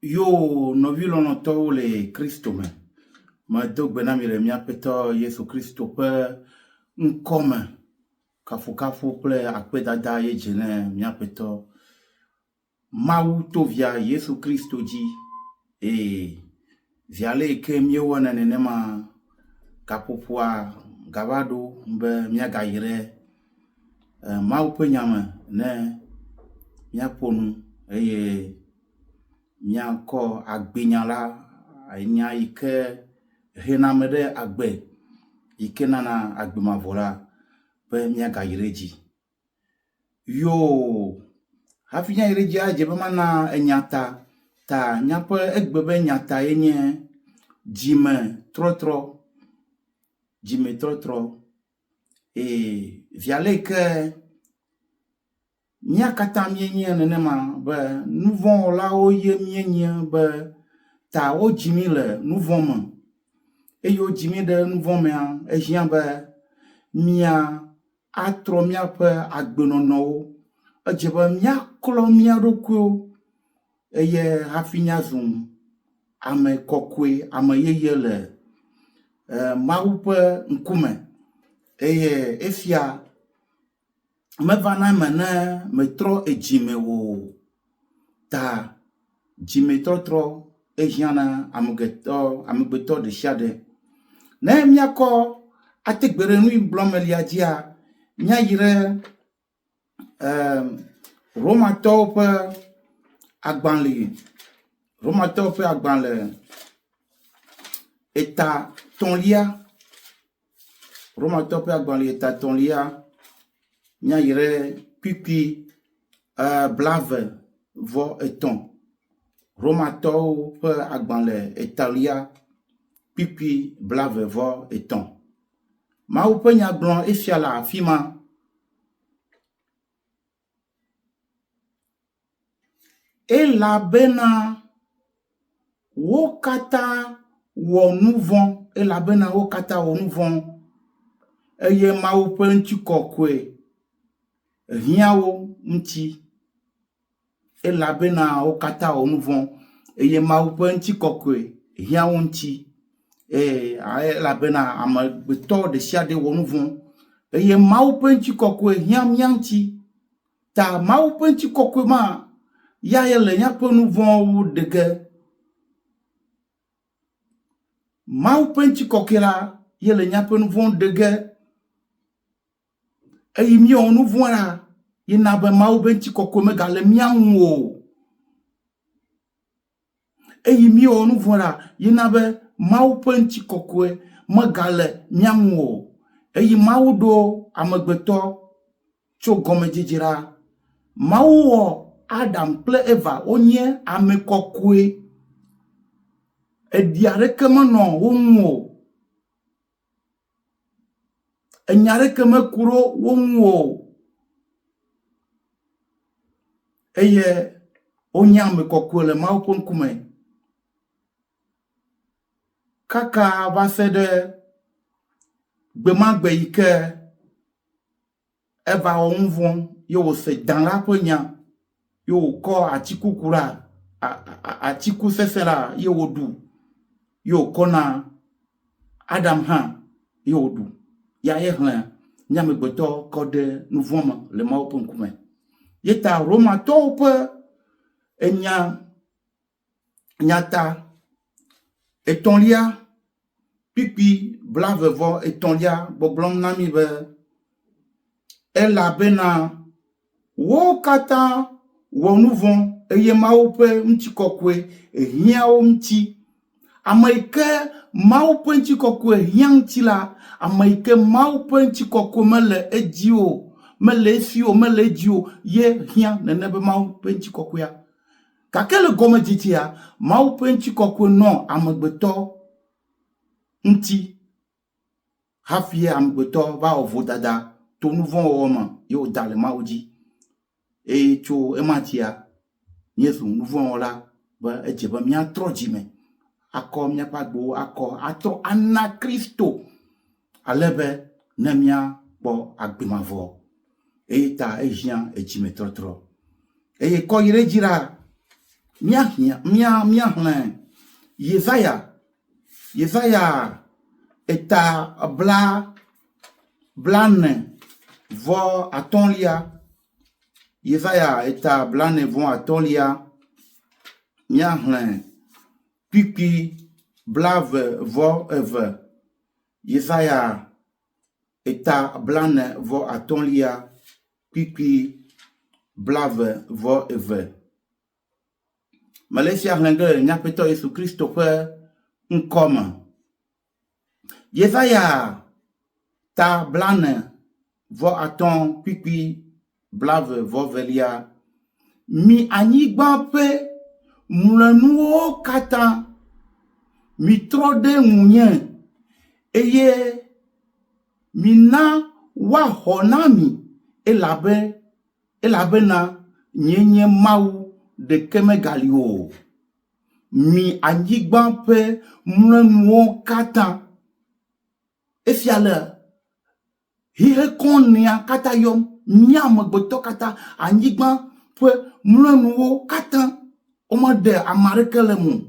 Yo novilo no to le Kristo me. Ma dogbe na mi le miapeto Yesu Kristo pe nkome kafu ple akpe dada ye jene miapeto Mawu to via Yesu Kristo ji viale ke miewana nenema kapopua gavado mbe miaga yire Mawu pe nyame ne miaponu miako agbenyala anya ike henamede agbe ike nana agbemavola pe miaga yireji yo hafinya yireji ajebe mana enyata ta nyape egbebe nyata enye jime trotro viale ke miakata mienye nenema be nuvon la oye mienye be ta o jimi le nuvon me eyo jimi de nuvon me ejian be mia atro miape agbenono ejebe miaklo mia dokuo eye hafinya zum ame kokwe ame yeye le Mawu pe nkume eye efia mevana mene metro ejime wo ta jime trotro ejiana amegbeto de siade ne miako ategbere nu blomelia dia nya yire romato pe agbanle eta tonlia romato pe agbanle eta tonlia nya yire pipi blave vo eton romato pe agbanle etalia pipi blave vo eton Mawu pe nya blon efiala afima elabena wokata wo nuvon elabena wokata wo nuvon eye Mawu pe nchikokwe hiawo nti elabena wokata wo nuvon eye Mawu pe nchikokwe hiawo nti elabena amegbeto de siade wo nuvon eye Mawu pe nchikokwe hiamyanti ta Mawu pe nchikokwe ma ya yele nya pe nuvon wu dege Mawu pe nchikokela yele nya pe nuvon dege eyi mi on nuvon la yina be Mawu pe nchikokwe me gale mianwo eyi mi on nuvon la yina be Mawu pe nchikokwe me gale mianwo eyi Mawu do amegbeto tso gomejejera Mawu wo Adam kple Eva onye amekokwe ediareke meno wonwo enyareke mekuro wonwo eye onye amekokwe le Mawu pe nkume kaka va se de gbemagbe ike Eva onvon yo se dan la pe nya yo ko atikukura atiku sesera yo du yo kona Adam ha yo du ya ye hlan nyamegbeto kode nuvoma le Mawu pe nkume yeta romato pe enya nyata etonlia pipi blavevo etonlia boblom nami be elabena wokata wo nuvon eye Mawu pe nchikokwe hiawo nti amaike Mawu pe nchikokwe hianti la amaike Mawu pe nchikokwe mele ejio mele efio mele ejio ye hian nenebe Mawu pe nchikokwe ya kakele gome jitia Mawu pe nchikokwe no amegbeto nti hafie amegbeto va ovo dada to nuvon woma yo dale Mawu ji tso ematia Yesu nuvon la ba ejebe mia trojime ako mia pagbo ako atro ana Kristo alebe ne mia bo agbemavo ta ejian ejime trotro eye ko yire jira Miahlin. Yesaya eta blane vo atolia. Yesaya eta blane vo atolia. Miahlin. Pipi blave vo eve. Yesaya eta blane vo atolia. Pipi blave vo eve. Malaysia Hangel nyapeto Yesu Kristo pe nkoma. Yesaya ta blane vo aton pipi blave vo velia. Mi anyigba pe mulanuo kata mi trode munye eye mina wa honami elabe na nyenye mau de keme galio. Mi anyigba pe mulanuo kata efiale hihe konia kata yom miam gboto kata anyigba pe mulanuo kata omode amareke mu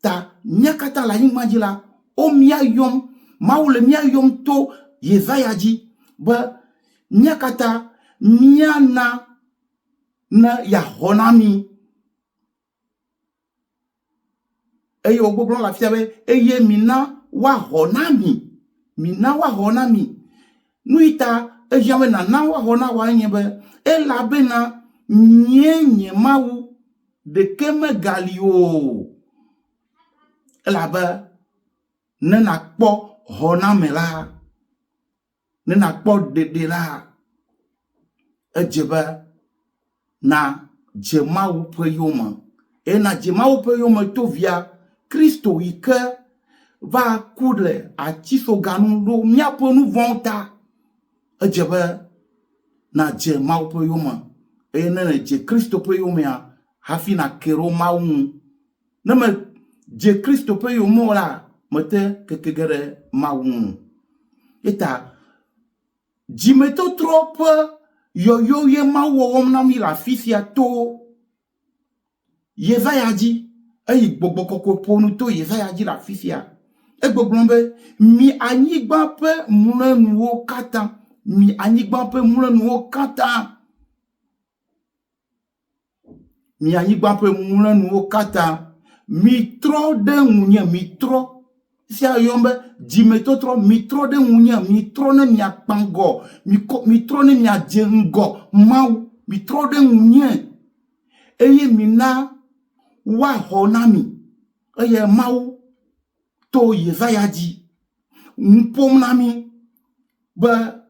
ta nyakata la yimajila o mia yom maule mia yom to Yesaya ji ba nyakata mia na ya honami eye ogbogbon la fiabe eye mina wa honami nuita ejame na wa hona wa nyebe elabe na nyenye mawu de keme galio elabe nena kpo honame la nena kpo de la ejebe na jemawu peyoma na jemawu peyoma to via Kristo ike va kudle a tiso ganu do miapo nu vonta ejebe na jemawu peyoma na je Kristo peyoma hafi na kero mawu na me je Kristo peyoma la mete kekegere mawu eta jimeto trop yo ye mawu womna mi la fisia to Yesaya ji ayi gbogbo koko ponu to Yesaya ji la fisia egbogbombe mi anyigba pe mulenuwo kata mi anyigba pe mulenuwo kata mi anyigba pe mulenuwo kata mi tro de munye mi tro si ayombe jimeto tro mi tro de munye mi tro ne mi akpango mi tro ne mi ajengo mau mi tro de munye eye mina wa honami eye mau to Yesaya ji mpom nami ba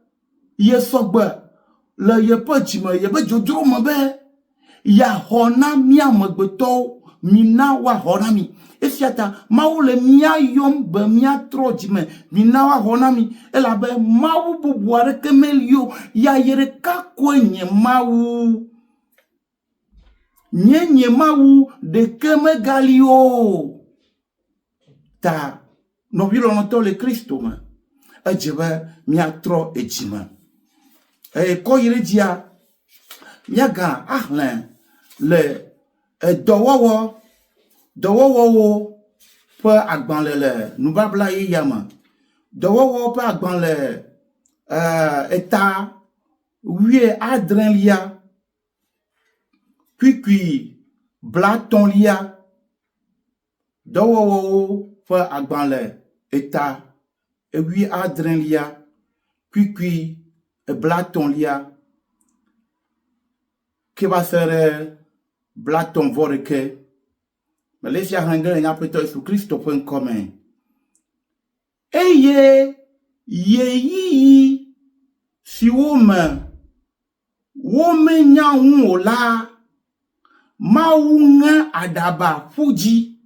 yesogba le ye pe jime ye be jodro mo be ya honami amegbeto mina wa honami efiata mau le mia yom be mia tro jime mina wa honami elabe mau bubuare kemelio ya yere kakwenye mau nyenye mau de keme galio ta no vilo no to le Kristo ma ejebe mia tro ejima ko yire dia miaga ahlen le dowowo pe agban le nubabla yama dowowo pe agban le eta wie adren lia puis blaton lia dowowo pe agban le eta wie adren lia puis blaton lia que va ser blaton voreke Malaysia Hangel nyapeto Yesu Kristo point commun eye yeyi si wome nya ola maunga adaba fuji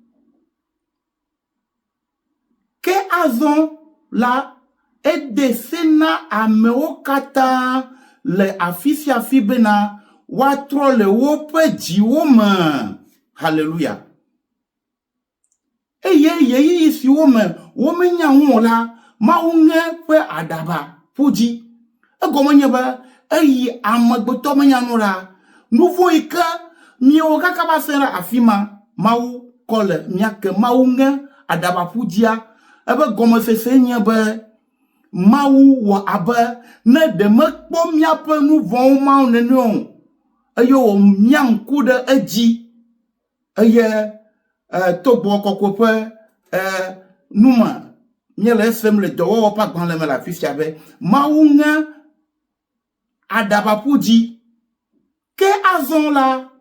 ke azon la edesena ameokata le afisia fibena watro le wope jiwoma hallelujah eye isi wome nya ola maunga pe adaba fuji egomenye ba eyi amagboto menya nura nouveau ika Mio kakaba sera afima mau kole miake mau nge adaba pudia ebe gome sese nye be mau wa abe ne de me kpo miape nu vɔ̃wo mau neneo eye wo mianku ɖe edzi eye togbo kɔkɔƒe numa miele esem le dɔwɔwɔ ƒe agbalẽ me le afi sia be mau ŋe adabaƒu dzi ke azɔ la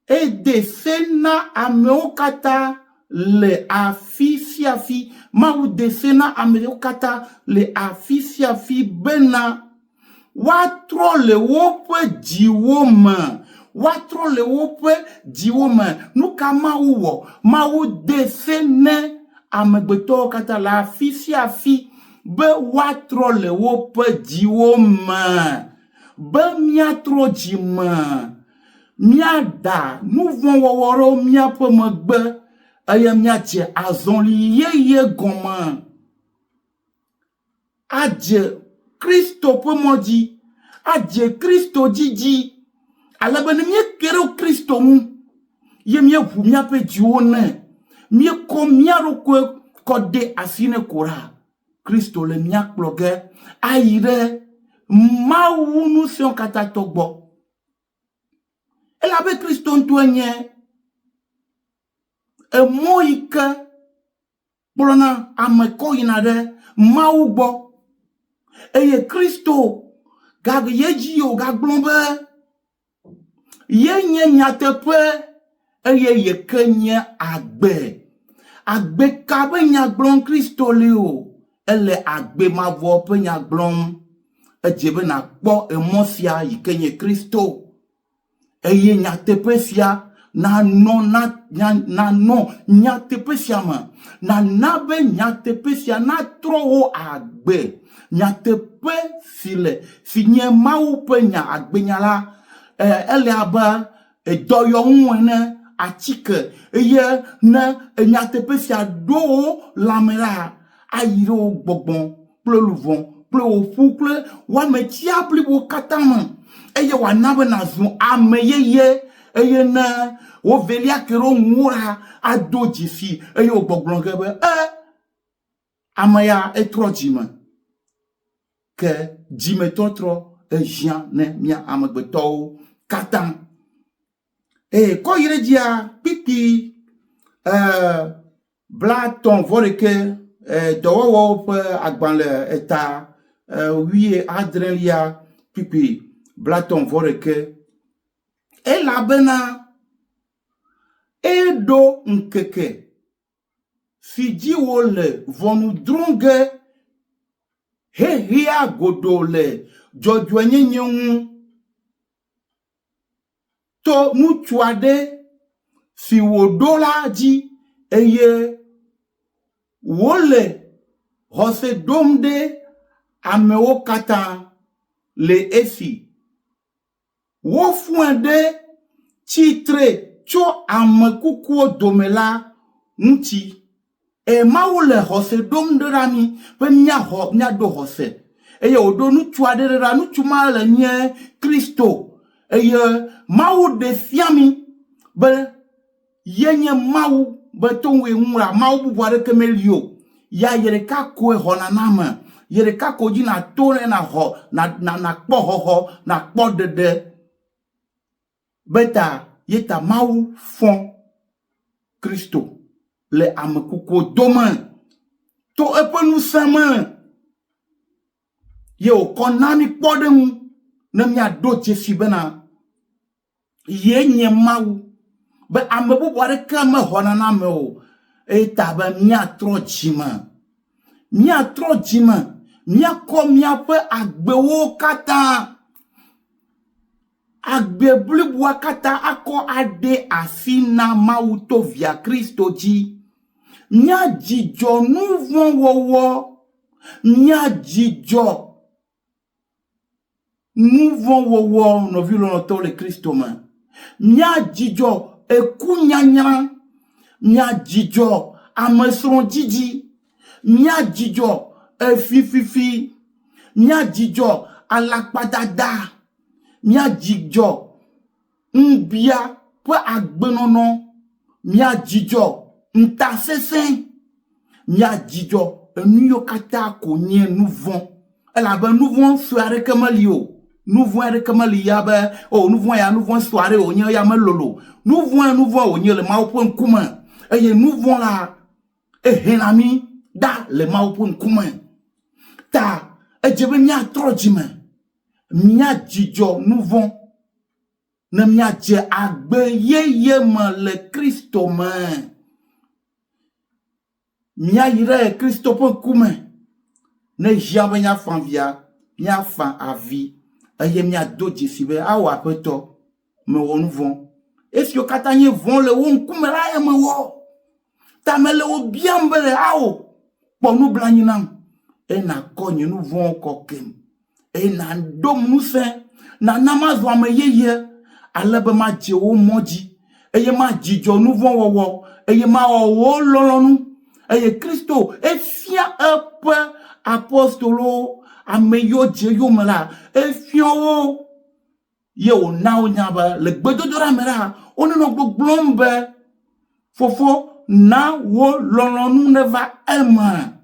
ede se na amewo katã le afi sia afi mau de se na amewo katã le afi sia afi bena woatrɔ le woƒe dziwo me woatrɔ le woƒe dziwo me nu ka mawu wɔ mawu de se ne amegbetɔwo katã le afi sia afi be woatrɔ le woƒe dziwo me be miatrɔ dzi me miada nu vɔ̃ wɔwɔ ɖewo miaƒe megbe eye miadze azɔli yeye gɔme adze Kristo ƒe mɔ dzi adze Kristo dzidzi alebe ne mieke ɖe Kristo ŋu ye mieʋu miaƒe dziwo nɛ miekɔ mia ɖokui kɔ de asi ne ko ɖa Kristo le miakplɔ ge ayi ɖe Mawu nu siwo katã tɔ gbɔ elabe Kristo ŋutɔe nye emɔ yi ke kplɔna ame kɔ yina ɖe Mawu gbɔ eye Kristo ye dzi yo gagblɔ be ye nye nyateƒe eye ye ke nye agbe ka be nyagblɔm Kristo li o ele agbe mavɔ ƒe nyagblɔm edze be nakpɔ emɔ sia yi ke nye Kristo eye nyateƒe sia nanɔ nyateƒe sia me nana be nyateƒe sia natrɔ wo agbe nyateƒe si nye Mawu ƒe nya agbenya la ele abe dɔyɔnu ene atike eye ne nyateƒe sia ɖo wo lãme la ayi ɖe wo gbɔgbɔ kple luvɔ kple wo ƒu kple woame tia blibo katã me eye wòana be nàzu ame yeye eye ne wo velia ke ɖo ŋuwo la ado dzi si eye wo gbɔgblɔ ge be ame ya etrɔ dzime ke dzimetɔtrɔ eziã ne mia amegbetɔwo katã kɔ yi ɖe dzia kpikpi blatɔ̃-vɔ-ɖekɛ dɔwɔwɔwo ƒe agbalẽ eta 17 kpikpi blatɔ̃-vɔ-ɖekɛ elabena eɖo ŋkeke si dzi wole ʋɔnu drɔ̃ ge hehea godo le dzɔdzɔenyenye ŋu to ŋutsu aɖe si wòɖo la dzi eye wole xɔse ɖom ɖe amewo katã le esi wofɔe ɖe tsitre tso ame kukuwo dome la ŋuti Mawu le xɔse ɖom ɖe ɖa mi be miaɖo xɔse eye wòɖo ŋutsu aɖe ɖe ɖa ŋutsu ma le nye Kristo eye Mawu ɖe fia mi be ye nye Mawu be to ŋue ŋu la Mawu bubu aɖeke meli o ya ye ɖeka koe xɔ naname ye ɖeka ko dzi nato ne nakpɔ xɔxɔ nakpɔ ɖeɖe beta yeta Mawu fɔ Kristo le ame kukuwo dome to eƒe ŋusẽ me ye wòkɔ na mi kpɔɖeŋu ne miaɖo dzesi bena ye nye Mawu be ame bubu aɖeke mexɔ naname o eta be miatrɔ dzime miakɔ miaƒe agbewo katã agbe bliboa katã akɔ aɖe asi na Mawu to via Kristo dzi miadzidzɔ nu vɔ̃ wɔwɔ miadzidzɔ nu vɔ̃ wɔwɔ nɔvi lɔlɔ̃tɔwo le Kristo me miadzidzɔ ekunyanyra miadzidzɔ amesrɔ̃dzidzi miadzidzɔ efififi miadzidzɔ alakpadada miadzidzɔ ŋbia pe agbenono mia dzidzɔ nta sesẽ mia dzidzɔ enu yo kata ko nye nu vɔ̃ elabe nu vɔ̃ su aɖeke meli o nu vɔ̃ aɖeke meli ya be o nu vɔ̃ ya nu vɔ̃ su aɖe wonye ya melolo nu vɔ̃ wonye le Mawu ƒe ŋkume eye nu vɔ̃ la ehena mi da le Mawu ƒe ŋkume ta edze be miatrɔ dzime miadzidzɔ nu vɔ̃ ne miadze agbe yeye me le Kristo me miayi ɖe Kristo ƒe ŋkume ne zia be miafa via miafa avi eye miado dzesi be awɔ aƒetɔ mewɔ nu vɔ̃ esiwo katã nye vɔ̃ le wo ŋkume la ye mewɔ ta mele wo biam be le awɔ kpɔ nublanui nam eye nakɔ nye nu vɔ̃wo kɔ kem eye naɖom ŋusẽ nana mazɔ ame yeye ale be madze wo mɔ dzi eye madzidzɔ nu vɔ̃ wɔwɔ eye mawɔ wo lɔlɔ̃nu eye Kristo efia eƒe apostolo ame yiwo dze yome la efia wo ye wòna wo nya be le gbedodoɖa me la wonenɔ gbɔgblɔm be fofo na wo lɔlɔ̃nu neva eme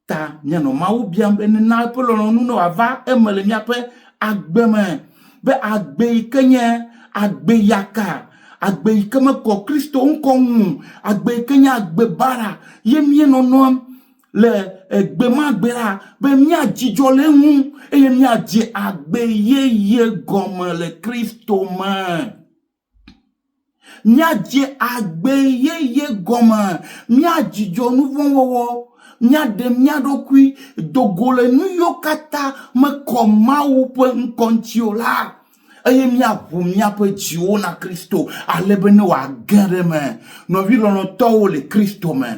ta mianɔ Mawu biam be nena eƒe lɔlɔ̃nu ne wòava eme le miaƒe agbe me be agbe yi ke nye agbe yaka agbe yi ke mekɔ Kristo ŋkɔ ŋu agbe yi ke nye agbe bara ye mienɔnɔ le gbe ma gbe la be miadzidzɔ le ŋu eye miadze agbe yeye gɔme le Kristo me miadze agbe yeye gɔme miadzidzɔ nu vɔ̃ wɔwɔ miaɖe mia ɖokui dogo le nu yiwo katã mekɔ Mawu ƒe ŋkɔ ŋuti o la eye miaʋu miaƒe dziwo na Kristo ale be ne wòage ɖe me nɔvi lɔlɔ̃tɔwo le Kristo me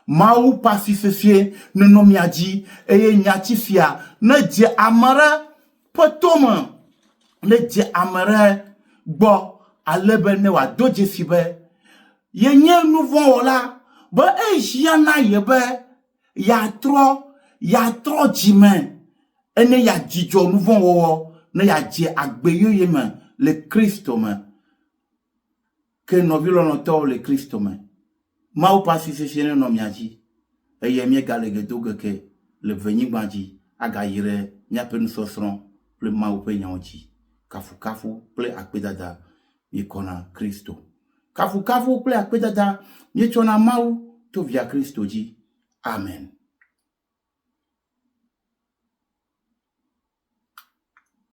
Mawu ƒe asi sesẽ nenɔ mia dzi eye nyatsi sia ne dze ame ɖe ƒe tome ne dze ame ɖe gbɔ ale be ne wòado dzesi be yenye nu vɔ̃ wɔla be ezia na ye be yatrɔ dzime ene yadzidzɔ nu vɔ̃ wɔwɔ ne yadze agbe yeye me le Kristo me ke nɔvi lɔlɔ̃tɔwo le Kristo me Mawu ƒe asi sesẽ nenɔ mia dzi eye miegale ge do geke le venyigba dzi agayi ɖe miaƒe nusɔsrɔ̃ kple Mawu ƒe nyawo dzi kafukafu kple akpedada miekɔna Kristo kafukafu kple akpedada mietsɔna Mawu to via Kristo dzi amen.